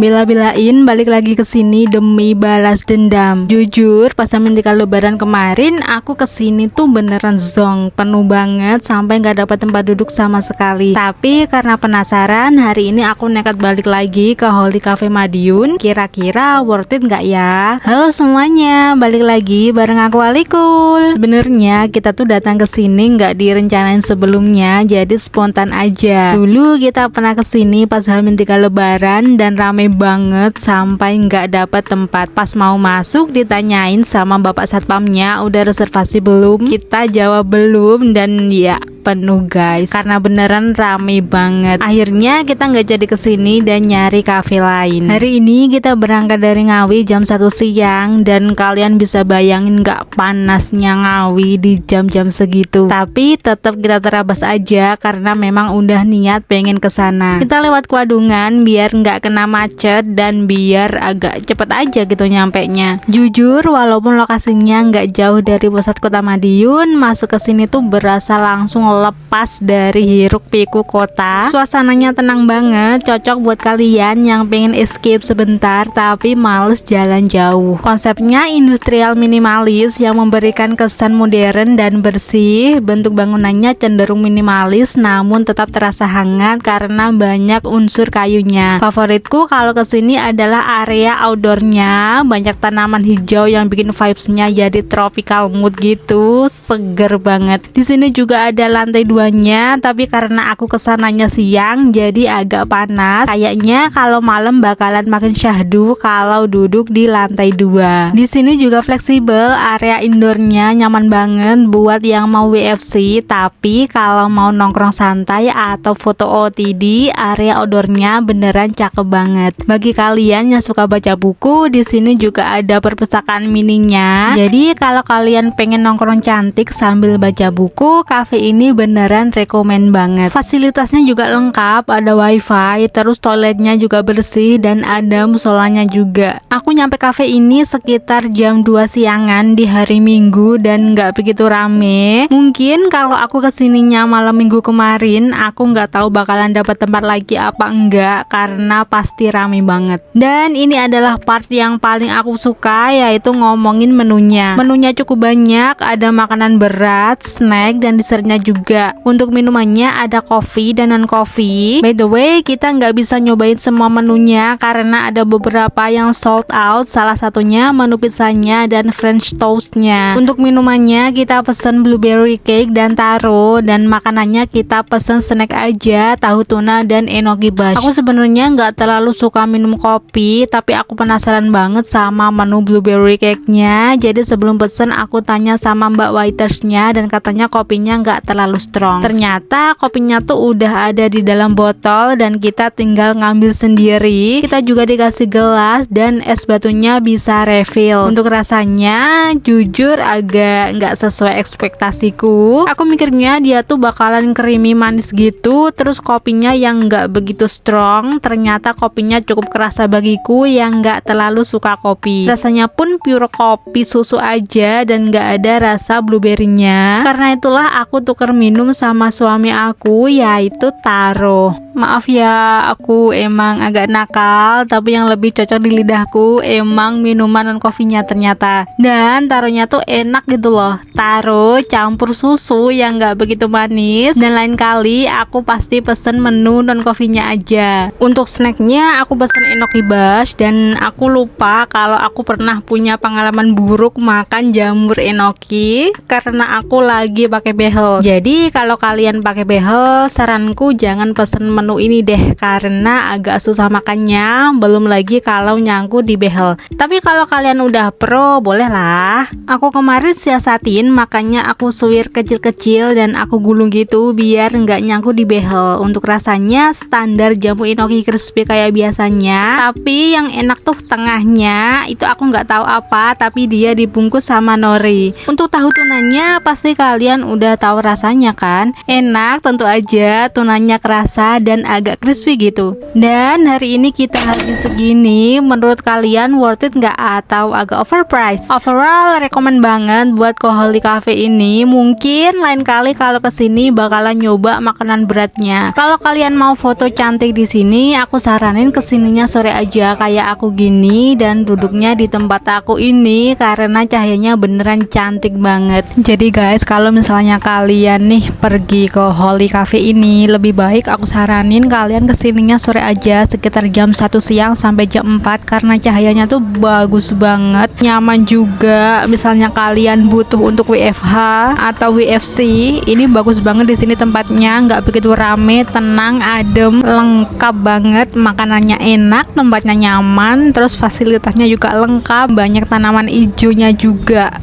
Bela-belain balik lagi ke sini demi balas dendam. Jujur, pas Samintika Lebaran kemarin aku kesini tuh beneran zonk, penuh banget sampai nggak dapat tempat duduk sama sekali. Tapi karena penasaran, hari ini aku nekat balik lagi ke Holy Cafe Madiun. Kira-kira worth it nggak ya? Halo semuanya, balik lagi bareng aku Alikul. Sebenarnya kita tuh datang ke sini nggak direncanain sebelumnya, jadi spontan aja. Dulu kita pernah kesini pas Samintika Lebaran dan rame banget sampai nggak dapat tempat. Pas mau masuk ditanyain sama bapak satpamnya, udah reservasi belum? Kita jawab belum dan ya penuh guys, karena beneran rame banget. Akhirnya kita nggak jadi kesini dan nyari cafe lain. Hari ini kita berangkat dari Ngawi jam 1 siang dan kalian bisa bayangin nggak panasnya Ngawi di jam-jam segitu. Tapi tetap kita terabas aja karena memang udah niat pengen kesana. Kita lewat Kuadungan biar nggak kena macet dan biar agak cepet aja gitu nyampe nya. Jujur walaupun lokasinya nggak jauh dari pusat kota Madiun, masuk ke sini tuh berasa langsung lepas dari hiruk pikuk kota. Suasananya tenang banget, cocok buat kalian yang pengen escape sebentar tapi males jalan jauh. Konsepnya industrial minimalis yang memberikan kesan modern dan bersih. Bentuk bangunannya cenderung minimalis namun tetap terasa hangat karena banyak unsur kayunya. Favoritku kalau kesini adalah area outdoornya, banyak tanaman hijau yang bikin vibesnya jadi tropical mood gitu, seger banget. Di sini juga ada lantai 2-nya, tapi karena aku kesananya siang jadi agak panas. Kayaknya kalau malam bakalan makin syahdu kalau duduk di lantai 2. Di sini juga fleksibel, area indoornya nyaman banget buat yang mau WFC, tapi kalau mau nongkrong santai atau foto OOTD, area outdoornya beneran cakep banget. Bagi kalian yang suka baca buku, di sini juga ada perpustakaan mininya. Jadi kalau kalian pengen nongkrong cantik sambil baca buku, cafe ini beneran rekomen banget. Fasilitasnya juga lengkap, ada wifi, terus toiletnya juga bersih dan ada musolanya juga. Aku nyampe cafe ini sekitar jam 2 siangan di hari Minggu dan nggak begitu rame. Mungkin kalau aku kesininya malam Minggu kemarin, aku nggak tahu bakalan dapat tempat lagi apa enggak karena pasti rame banget. Dan ini adalah part yang paling aku suka, yaitu ngomongin menunya. Menunya cukup banyak, ada makanan berat, snack dan dessertnya juga. Untuk minumannya ada kopi dan non kopi. By the way, kita nggak bisa nyobain semua menunya karena ada beberapa yang sold out. Salah satunya menu pizzanya dan French toastnya. Untuk minumannya kita pesen blueberry cake dan taro, dan makanannya kita pesen snack aja, tahu tuna dan enoki bash. Aku sebenarnya nggak terlalu suka minum kopi, tapi aku penasaran banget sama menu blueberry cake-nya. Jadi sebelum pesen aku tanya sama mbak waitersnya dan katanya kopinya nggak terlalu strong. Ternyata kopinya tuh udah ada di dalam botol dan kita tinggal ngambil sendiri. Kita juga dikasih gelas dan es batunya bisa refill. Untuk rasanya jujur agak nggak sesuai ekspektasiku. Aku mikirnya dia tuh bakalan creamy manis gitu, terus kopinya yang nggak begitu strong. Ternyata kopinya cukup kerasa bagiku yang nggak terlalu suka kopi. Rasanya pun pure kopi susu aja dan nggak ada rasa blueberry-nya. Karena itulah aku tuker minum sama suami aku, yaitu taro. Maaf ya, aku emang agak nakal, tapi yang lebih cocok di lidahku emang minuman non kopinya ternyata. Dan taronya tuh enak gitu loh. Taro campur susu yang nggak begitu manis. Dan lain kali aku pasti pesen menu non kopinya aja. Untuk snacknya aku pesen enoki bash, dan aku lupa kalau aku pernah punya pengalaman buruk makan jamur enoki karena aku lagi pakai behel. Jadi kalau kalian pakai behel, saranku jangan pesen menu ini deh karena agak susah makannya, belum lagi kalau nyangkut di behel. Tapi kalau kalian udah pro, boleh lah. Aku kemarin siasatin, makanya aku suwir kecil-kecil dan aku gulung gitu biar nggak nyangkut di behel. Untuk rasanya standar jamu enoki crispy kayak biasanya, tapi yang enak tuh tengahnya itu aku nggak tahu apa, tapi dia dibungkus sama nori. Untuk tahu tunanya pasti kalian udah tahu rasanya kan? Enak tentu aja, tunanya kerasa dan dan agak crispy gitu. Dan hari ini kita habis segini, menurut kalian worth it nggak atau agak overpriced? Overall rekomend banget buat Koholi Cafe ini. Mungkin lain kali kalau kesini bakalan nyoba makanan beratnya. Kalau kalian mau foto cantik di sini, aku saranin kesininya sore aja kayak aku gini dan duduknya di tempat aku ini karena cahayanya beneran cantik banget. Jadi guys, kalau misalnya kalian nih pergi ke Koholi Cafe ini, lebih baik aku saranin kalian kesininya sore aja sekitar jam 1 siang sampai jam 4 karena cahayanya tuh bagus banget, nyaman juga. Misalnya kalian butuh untuk WFH atau WFC, ini bagus banget di sini tempatnya, nggak begitu rame, tenang, adem, lengkap banget, makanannya enak, tempatnya nyaman, terus fasilitasnya juga lengkap, banyak tanaman hijaunya juga.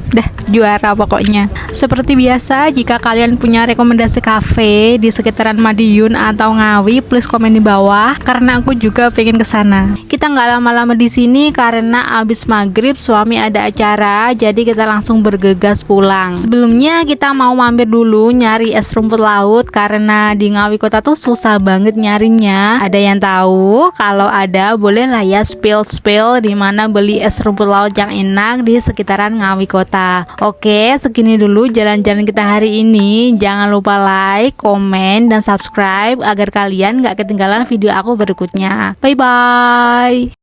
Dah juara pokoknya. Seperti biasa, jika kalian punya rekomendasi cafe di sekitaran Madiun atau Ngawi, please komen di bawah karena aku juga pengen ke sana. Kita nggak lama-lama di sini karena abis maghrib suami ada acara, jadi kita langsung bergegas pulang. Sebelumnya kita mau mampir dulu nyari es rumput laut karena di Ngawi kota tuh susah banget nyarinya. Ada yang tahu? Kalau ada boleh lah ya spill di mana beli es rumput laut yang enak di sekitaran Ngawi kota. Oke, segini dulu jalan-jalan kita hari ini. Jangan lupa like, komen, dan subscribe agar kalian gak ketinggalan video aku berikutnya. Bye bye.